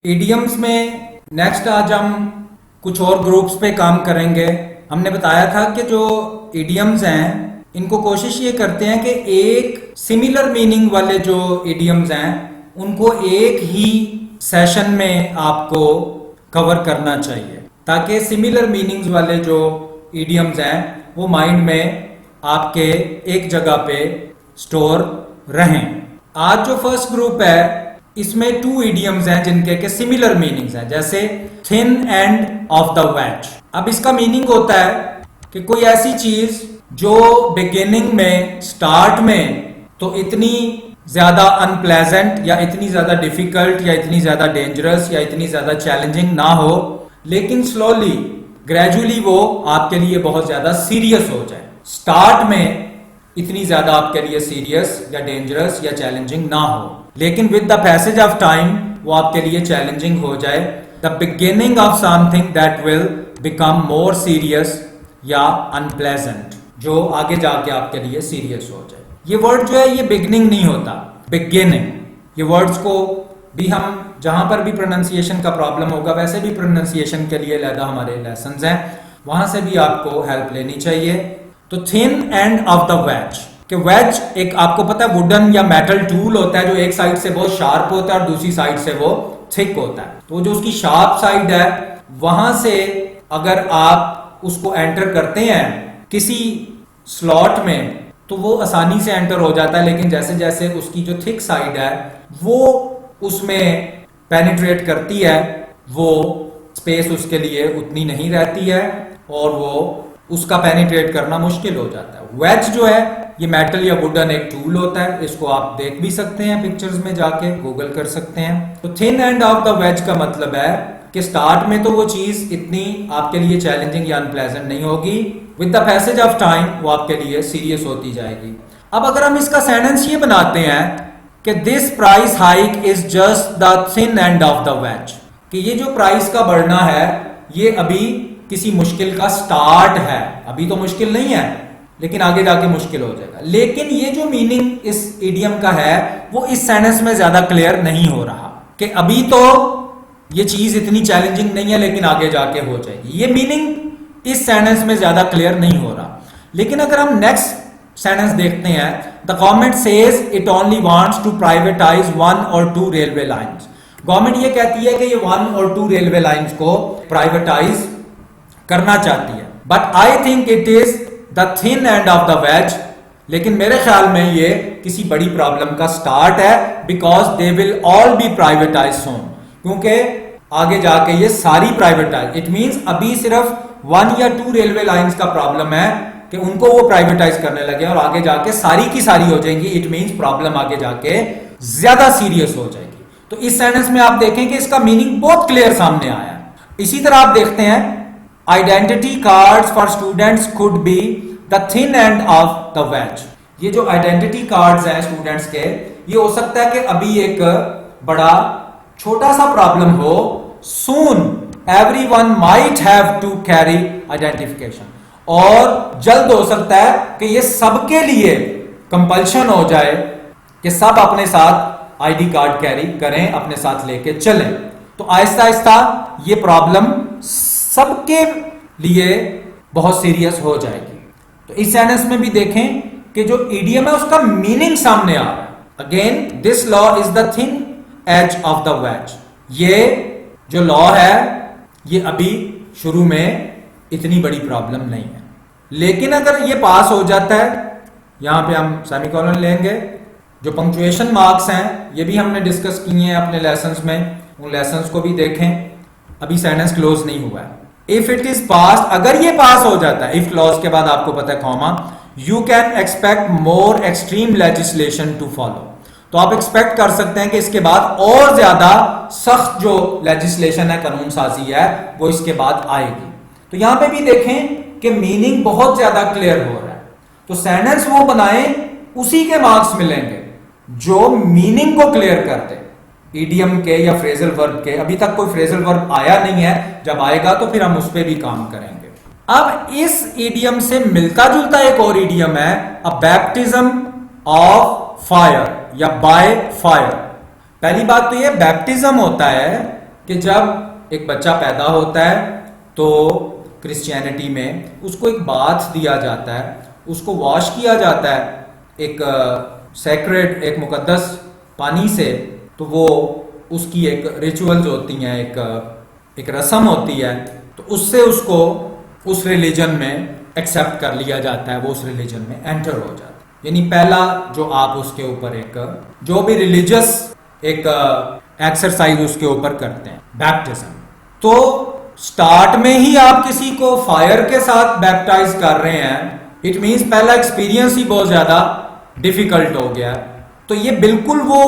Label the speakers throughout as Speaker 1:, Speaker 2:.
Speaker 1: Idioms में next आज हम कुछ और ग्रुप्स पे काम करेंगे। हमने बताया था कि जो ईडियम्स हैं इनको कोशिश ये करते हैं कि एक सिमिलर मीनिंग वाले जो ईडियम्स हैं उनको एक ही सेशन में आपको कवर करना चाहिए ताकि सिमिलर मीनिंग्स वाले जो ईडियम्स हैं वो माइंड में आपके एक जगह पे स्टोर रहें। आज जो फर्स्ट ग्रुप है इसमें टू इडियम्स हैं जिनके के सिमिलर मीनिंग्स हैं, जैसे thin end of the veg. अब इसका मीनिंग होता है कि कोई ऐसी चीज जो बिगिनिंग में स्टार्ट में तो इतनी ज्यादा अनप्लेजेंट या इतनी ज्यादा डिफिकल्ट या इतनी ज्यादा डेंजरस या इतनी ज्यादा चैलेंजिंग ना हो, लेकिन स्लोली ग्रेजुअली वो आपके लिए बहुत ज्यादा सीरियस हो जाए। स्टार्ट में इतनी ज्यादा आपके लिए सीरियस या डेंजरस या चैलेंजिंग ना हो, लेकिन with the passage of time वो आपके लिए चैलेंजिंग हो जाए। The beginning of something that will become more serious या अनप्लेजेंट, जो आगे जाके आपके लिए सीरियस हो जाए। ये वर्ड जो है ये बिगिनिंग नहीं होता, बिगिनिंग। ये वर्ड्स को भी हम जहां पर भी प्रोनाउंसिएशन का प्रॉब्लम होगा वैसे भी प्रोनाउंसिएशन के लिए अलग हमारे लेसन्स हैं, वहां से भी आपको हेल्प लेनी चाहिए। तो thin end of the veg, कि वेज एक आपको पता है वुडन या मेटल टूल होता है जो एक साइड से बहुत शार्प होता है और दूसरी साइड से वो थिक होता है। तो जो उसकी शार्प साइड है वहां से अगर आप उसको एंटर करते हैं किसी स्लॉट में तो वो आसानी से एंटर हो जाता है, लेकिन जैसे जैसे उसकी जो थिक साइड है वो उसमें पेनिट्रेट करती है वो स्पेस उसके लिए उतनी नहीं रहती है और वो उसका पेनिट्रेट करना मुश्किल हो जाता है। वेज जो है ये मेटल या वुडन एक टूल होता है, इसको आप देख भी सकते हैं पिक्चर्स में जाके, गूगल कर सकते हैं। तो thin end of the veg का मतलब है कि स्टार्ट में तो वो चीज इतनी आपके लिए चैलेंजिंग या अनप्लेजेंट नहीं होगी, with the passage of time वो आपके लिए सीरियस होती जाएगी। अब अगर हम इसका सेंटेंस ये बनाते हैं कि this price hike is just the thin end of the veg, कि ये जो प्राइस का बढ़ना है ये अभी किसी मुश्किल का स्टार्ट है। अभी तो मुश्किल नहीं है लेकिन आगे जाके मुश्किल हो जाएगा। लेकिन ये जो मीनिंग इस इडियम का है वो इस सेंटेंस में ज्यादा क्लियर नहीं हो रहा कि अभी तो ये चीज इतनी चैलेंजिंग नहीं है लेकिन आगे जाके हो जाएगी। ये मीनिंग इस सेंटेंस में ज्यादा क्लियर नहीं हो रहा। लेकिन अगर हम नेक्स्ट सेंटेंस देखते हैं, the government says it only wants to privatise 1 or 2 railway lines. Government ये कहती है कि ये 1 or 2 रेलवे लाइंस को प्राइवेटाइज करना चाहती है, but I think it is the thin end of the wedge. लेकिन मेरे ख्याल में ये किसी बड़ी प्रॉब्लम का स्टार्ट है, because they will all be privatize soon, क्योंकि आगे जाके ये सारी प्राइवेटाइज, इट मींस अभी सिर्फ 1 या 2 रेलवे लाइंस का प्रॉब्लम है कि उनको वो प्राइवेटाइज करने लगे और आगे जाके सारी की सारी हो जाएंगी। इट मींस प्रॉब्लम आगे जाके ज्यादा सीरियस हो जाएगी। तो इस सेंटेंस में आप देखें कि इसका मीनिंग बहुत क्लियर सामने आया। इसी तरह आप देखते हैं identity cards for students could be the thin end of the wedge. ये जो आइडेंटिटी कार्ड्स हैं स्टूडेंट्स के, ये हो सकता है कि अभी एक बड़ा छोटा सा प्रॉब्लम हो, soon everyone might have to carry identification, और जल्द हो सकता है कि ये सबके लिए कंपल्शन हो जाए कि सब अपने साथ आईडी कार्ड कैरी करें, अपने साथ लेके चलें। तो आहिस्ता आहिस्ता ये प्रॉब्लम सबके लिए बहुत सीरियस हो जाएगी। तो इस सेंटेंस में भी देखें कि जो इडियम है उसका मीनिंग सामने आ रहा है। Again this law is the thin edge of the wedge. ये जो लॉ है ये अभी शुरू में इतनी बड़ी प्रॉब्लम नहीं है, लेकिन अगर ये पास हो जाता है, यहां पे हम सेमीकोलन लेंगे। जो पंक्चुएशन मार्क्स हैं ये भी हमने डिस्कस किए हैं अपने लेसन्स में, उन लेसन्स को भी देखें। अभी सेंटेंस क्लोज नहीं हुआ है। इफ इट इज पास, अगर ये पास हो जाता है, इफ क्लॉज के बाद आपको पता है comma, you can expect more extreme legislation to follow. तो आप एक्सपेक्ट कर सकते हैं कि इसके बाद और ज्यादा सख्त जो लेजिस्लेशन है, कानून साजी है, वो इसके बाद आएगी। तो यहां पे भी देखें कि मीनिंग बहुत ज्यादा क्लियर हो रहा है। तो सेंटेंस वो बनाएं उसी के मार्क्स मिलेंगे जो मीनिंग को क्लियर करते, ईडियम के या फ्रेजल वर्ब के। अभी तक कोई फ्रेजल वर्ब आया नहीं है, जब आएगा तो फिर हम उस पर भी काम करेंगे। अब इस ईडियम से मिलता जुलता एक और ईडियम है, अ बैप्टिज्म ऑफ फायर या बाय फायर। पहली बात तो ये बैप्टिज्म होता है कि जब एक बच्चा पैदा होता है तो क्रिश्चियनिटी में उसको एक बाथ दिया जाता है, उसको वॉश किया जाता है एक सेक्रेड, एक मुकद्दस पानी से। तो वो उसकी एक रिचुअल्स होती हैं, एक रस्म होती है, तो उससे उसको उस रिलीजन में एक्सेप्ट कर लिया जाता है, वो उस रिलीजन में एंटर हो जाता है। यानी पहला जो आप उसके ऊपर एक जो भी रिलीजियस एक एक्सरसाइज उसके ऊपर करते हैं, बैप्टिज्म। तो स्टार्ट में ही आप किसी को फायर के साथ बैप्टाइज कर रहे हैं, इट मींस पहला एक्सपीरियंस ही बहुत ज्यादा डिफिकल्ट हो गया। तो ये बिल्कुल वो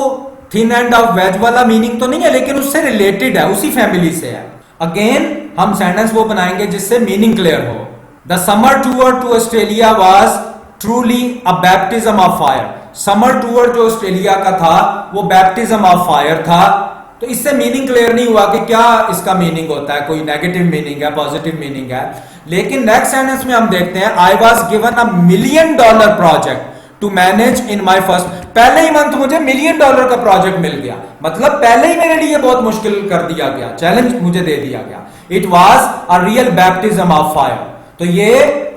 Speaker 1: थिन एंड ऑफ वेज वाला मीनिंग तो नहीं है, लेकिन उससे रिलेटेड है, उसी फैमिली से है। अगेन हम सेंटेंस वो बनाएंगे जिससे मीनिंग क्लियर हो। The summer tour to Australia was truly a baptism of fire. Summer tour जो ऑस्ट्रेलिया का था वो बैप्टिज्म ऑफ फायर था। तो इससे मीनिंग क्लियर नहीं हुआ कि क्या इसका मीनिंग होता है, कोई नेगेटिव मीनिंग है, पॉजिटिव मीनिंग है। लेकिन नेक्स्ट सेंटेंस में हम देखते हैं, I was given $1 million project to manage in my first. पहले ही मंथ मुझे $1 मिलियन का प्रोजेक्ट मिल गया, मतलब पहले ही मेरे लिए बहुत मुश्किल कर दिया गया, चैलेंज मुझे दे दिया गया। It was a real baptism of fire. तो ये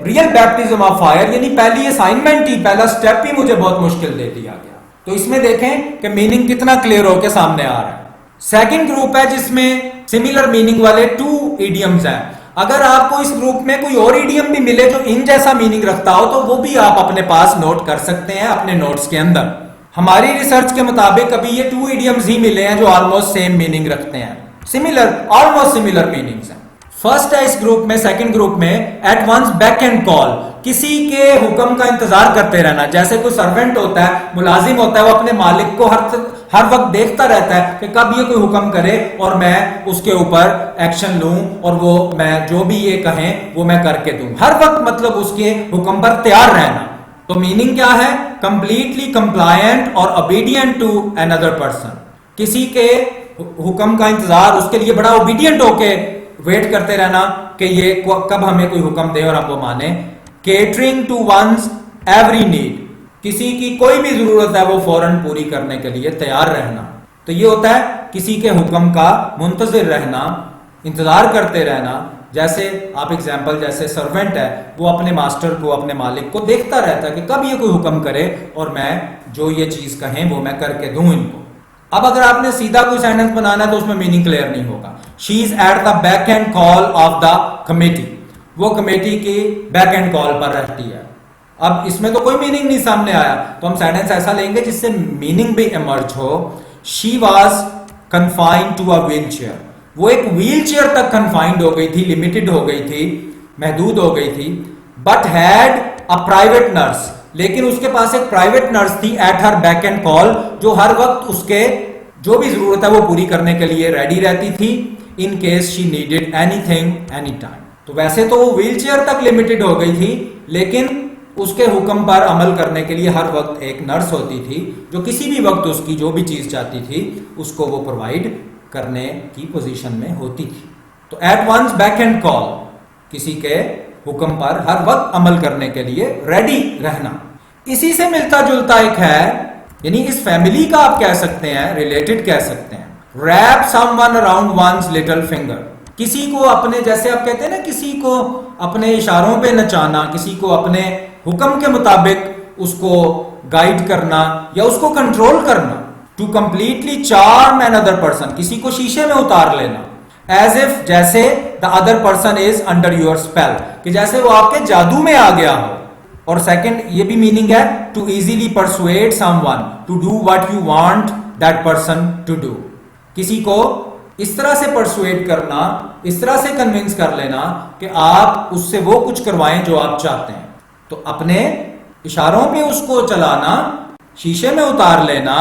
Speaker 1: रियल बैप्टिज्म ऑफ फायर यानी पहली असाइनमेंट ही, पहला स्टेप ही मुझे बहुत मुश्किल दे दिया गया। तो इसमें देखें कि मीनिंग कितना क्लियर होकर सामने आ रहा है। सेकंड ग्रुप है जिसमें सिमिलर मीनिंग वाले 2 इडियम्स हैं। अगर आपको इस ग्रुप में कोई और इडियम भी मिले जो इन जैसा मीनिंग रखता हो तो वो भी आप अपने पास नोट कर सकते हैं अपने नोट्स के अंदर। हमारी रिसर्च के मुताबिक अभी ये 2 इडियम्स ही मिले हैं जो ऑलमोस्ट सेम मीनिंग रखते हैं, सिमिलर, ऑलमोस्ट सिमिलर मीनिंग्स हैं। फर्स्ट है इस ग्रुप में, सेकंड ग्रुप में, at one's beck and call, किसी के हुक्म का इंतजार करते रहना। जैसे कोई सर्वेंट होता है, मुलाजिम होता है, वो अपने मालिक को हर वक्त देखता रहता है कि कब ये कोई हुक्म करे और मैं उसके ऊपर एक्शन लूं और वो मैं जो भी ये कहें वो मैं करके दूं। हर वक्त मतलब उसके हुक्म पर तैयार रहना। तो मीनिंग क्या है? कंप्लीटली कंप्लायंट और ओबीडियंट टू अनदर पर्सन। किसी के हुक्म का इंतजार, उसके लिए बड़ा ओबीडियंट होके वेट करते रहना कि ये कब हमें कोई हुक्म दे और हम वो माने। Catering to one's every need, किसी की कोई भी जरूरत है वो फौरन पूरी करने के लिए तैयार रहना। तो ये होता है किसी के हुक्म का मुंतजिर रहना, इंतजार करते रहना। जैसे आप एग्जाम्पल, जैसे सर्वेंट है वो अपने मास्टर को, अपने मालिक को देखता रहता है कि कब ये कोई हुक्म करे और मैं जो ये चीज कहें वो मैं करके दूं इनको। अब अगर आपने सीधा कोई सेंटेंस बनाना है तो उसमें मीनिंग क्लियर नहीं होगा। She is at the back and call of the committee, वो कमेटी की बैक एंड कॉल पर रहती है। अब इसमें तो कोई मीनिंग नहीं सामने आया, तो हम सेंटेंस ऐसा लेंगे जिससे मीनिंग भी इमर्ज हो। She was confined to a wheelchair, वो एक व्हील चेयर तक कन्फाइंड हो गई थी, लिमिटेड हो गई थी, महदूद हो गई थी। But had a private nurse, लेकिन उसके पास एक प्राइवेट नर्स थी at her back and call, जो हर वक्त उसके जो भी जरूरत है वो पूरी करने के लिए रेडी रहती थी, in case she needed anything any time. तो वैसे तो वो व्हील चेयर तक लिमिटेड हो गई थी, लेकिन उसके हुक्म पर अमल करने के लिए हर वक्त एक नर्स होती थी जो किसी भी वक्त उसकी जो भी चीज चाहती थी उसको वो प्रोवाइड करने की पोजीशन में होती थी। तो at one's beck and call, किसी के हुक्म पर हर वक्त अमल करने के लिए रेडी रहना। इसी से मिलता जुलता एक है, यानी इस फैमिली का आप कह सकते हैं, रिलेटेड कह सकते हैं, wrap someone around one's little finger, किसी को अपने, जैसे आप कहते हैं ना, किसी को अपने इशारों पे नचाना, किसी को अपने हुक्म के मुताबिक उसको गाइड करना या उसको कंट्रोल करना। To completely charm another person, किसी को शीशे में उतार लेना। एज इफ, जैसे the other person is under your spell, कि जैसे वो आपके जादू में आ गया हो। और सेकंड ये भी मीनिंग है, to easily persuade someone to do what you want that person to do, किसी को इस तरह से परसुएड करना, इस तरह से कन्विंस कर लेना कि आप उससे वो कुछ करवाएं जो आप चाहते हैं। तो अपने इशारों पे उसको चलाना, शीशे में उतार लेना,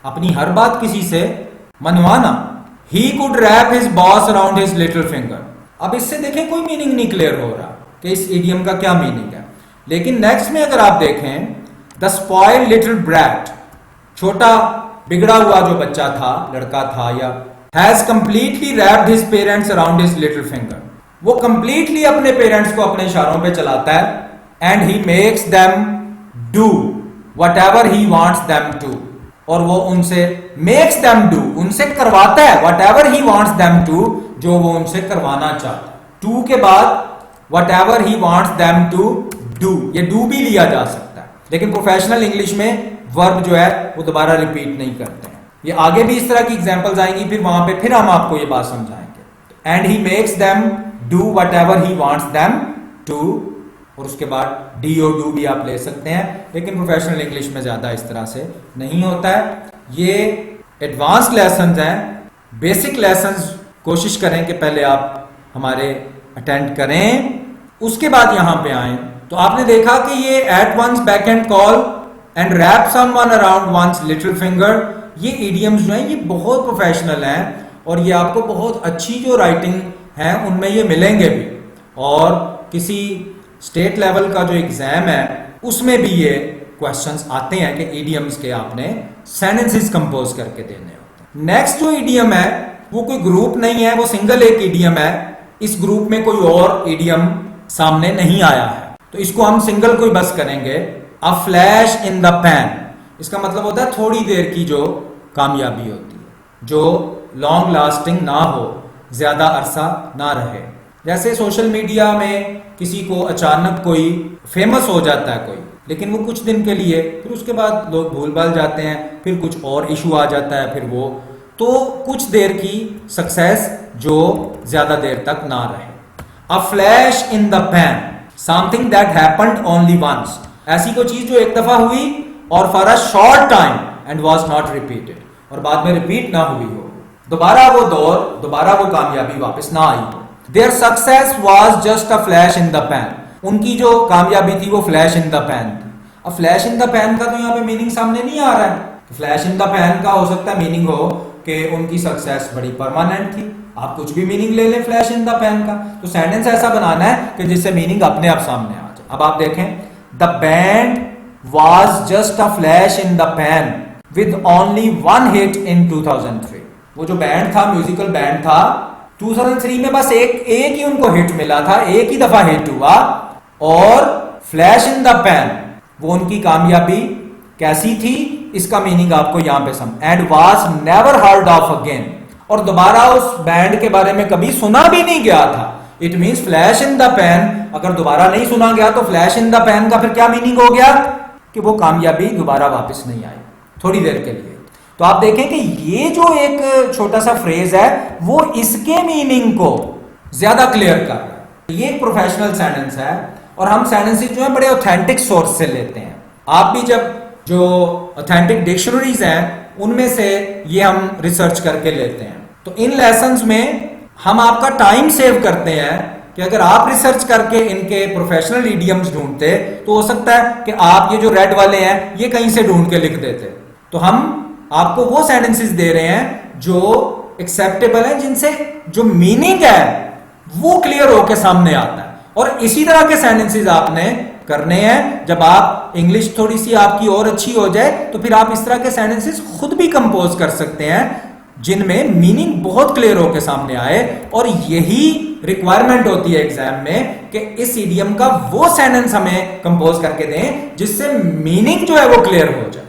Speaker 1: अपनी हर बात किसी से मनवाना। He could wrap his boss around his little finger। अब इससे देखें कोई मीनिंग नहीं क्लियर हो रहा कि इस इडियम का क्या मीनिंग है। लेकिन नेक्स्ट में अगर आप देखें, द स्पॉइल्ड लिटिल ब्रैट, छोटा बिगड़ा हुआ जो बच्चा था, लड़का था, या has completely wrapped his parents around his little finger, वो कंप्लीटली अपने पेरेंट्स को अपने इशारों पे चलाता है। And he makes them do whatever he wants them to, और वो उनसे मेक्स देम डू, उनसे करवाता है, whatever he wants them to, जो वो उनसे करवाना चाहता है। टू के बाद whatever he wants them to do, ये डू भी लिया जा सकता है, लेकिन प्रोफेशनल इंग्लिश में वर्ब जो है वो दोबारा रिपीट नहीं करते हैं। ये आगे भी इस तरह की एग्जांपल्स आएंगी, फिर वहां पे फिर हम आपको ये बात समझाएंगे। And he makes them do whatever he wants them to, और उसके बाद डी ओ डू भी आप ले सकते हैं, लेकिन प्रोफेशनल इंग्लिश में ज्यादा इस तरह से नहीं होता है। ये एडवांस लेसन्स हैं, बेसिक लेसन्स कोशिश करें कि पहले आप हमारे अटेंड करें, उसके बाद यहां पे आए। तो आपने देखा कि ये at one's beck and call and wrap someone around one's little finger, ये इडियम्स जो हैं ये बहुत प्रोफेशनल हैं और ये आपको बहुत अच्छी जो राइटिंग है उनमें ये मिलेंगे भी, और किसी स्टेट लेवल का जो एग्जाम है उसमें भी ये क्वेश्चंस आते हैं कि इडियम्स के आपने सेंटेंसेस कंपोज करके देने होते हैं। नेक्स्ट जो इडियम है वो कोई ग्रुप नहीं है, वो सिंगल एक इडियम है, इस ग्रुप में कोई और इडियम सामने नहीं आया है, तो इसको हम सिंगल कोई बस करेंगे। अ फ्लैश इन द पैन, इसका मतलब होता है थोड़ी देर की जो कामयाबी होती है, जो लॉन्ग लास्टिंग ना हो, ज्यादा अरसा ना रहे। जैसे सोशल मीडिया में किसी को अचानक कोई फेमस हो जाता है कोई, लेकिन वो कुछ दिन के लिए, फिर उसके बाद लोग भूल भाल जाते हैं, फिर कुछ और इशू आ जाता है, फिर वो तो कुछ देर की सक्सेस जो ज्यादा देर तक ना रहे। A flash in the pan, something that happened only once, ऐसी कोई चीज जो एक दफा हुई और for a short time and was not repeated, और बाद में रिपीट ना हुई हो, दोबारा वो दौर, दोबारा वो कामयाबी वापस ना आई हो। Their success was just a flash in the pan, उनकी जो कामयाबी थी वो फ्लैश इन द पैन थी। अब फ्लैश इन द पैन का तो यहाँ पे मीनिंग सामने नहीं आ रहा है। फ्लैश इन द पैन का हो सकता है मीनिंग हो कि उनकी सक्सेस बड़ी परमानेंट थी, आप कुछ भी मीनिंग ले लें फ्लैश इन द पैन का, तो सेंटेंस ऐसा बनाना है कि जिससे मीनिंग अपने आप सामने आ जाए। अब आप देखें, the band was just a flash in the pan with only one hit in 2003, वो जो बैंड था, म्यूजिकल बैंड था, 2003 में बस एक ही उनको हिट मिला था, एक ही दफा हिट हुआ, और फ्लैश इन द पैन वो उनकी कामयाबी कैसी थी, इसका मीनिंग आपको यहां पे समझ। And was never heard of again, और दोबारा उस बैंड के बारे में कभी सुना भी नहीं गया था। It means flash in the pan, अगर दोबारा नहीं सुना गया तो फ्लैश इन द पैन का फिर क्या मीनिंग हो गया कि वो कामयाबी दोबारा वापस नहीं आई थोड़ी देर के लिए। तो आप देखें कि ये जो एक छोटा सा फ्रेज है वो इसके मीनिंग को ज्यादा क्लियर कर रहा है। ये एक प्रोफेशनल सेंटेंस है, और हम सेंटेंसेस जो है बड़े ऑथेंटिक सोर्स से लेते हैं। आप भी जब जो ऑथेंटिक डिक्शनरीज हैं उनमें से ये हम रिसर्च करके लेते हैं। तो इन लेसन्स में हम आपका टाइम सेव करते हैं कि अगर आप रिसर्च करके इनके प्रोफेशनल इडियम्स ढूंढते तो हो सकता है कि आप ये जो रेड वाले हैं ये कहीं से ढूंढ के लिख देते। तो हम आपको वो सेंटेंसेस दे रहे हैं जो एक्सेप्टेबल है, जिनसे जो मीनिंग है वो क्लियर होकर सामने आता है, और इसी तरह के सेंटेंसेस आपने करने हैं। जब आप इंग्लिश थोड़ी सी आपकी और अच्छी हो जाए तो फिर आप इस तरह के सेंटेंसेस खुद भी कंपोज कर सकते हैं जिनमें मीनिंग बहुत क्लियर होकर सामने आए, और यही रिक्वायरमेंट होती है एग्जाम में कि इस इडियम का वो सेंटेंस हमें कंपोज करके दें जिससे मीनिंग जो है वो क्लियर हो जाए।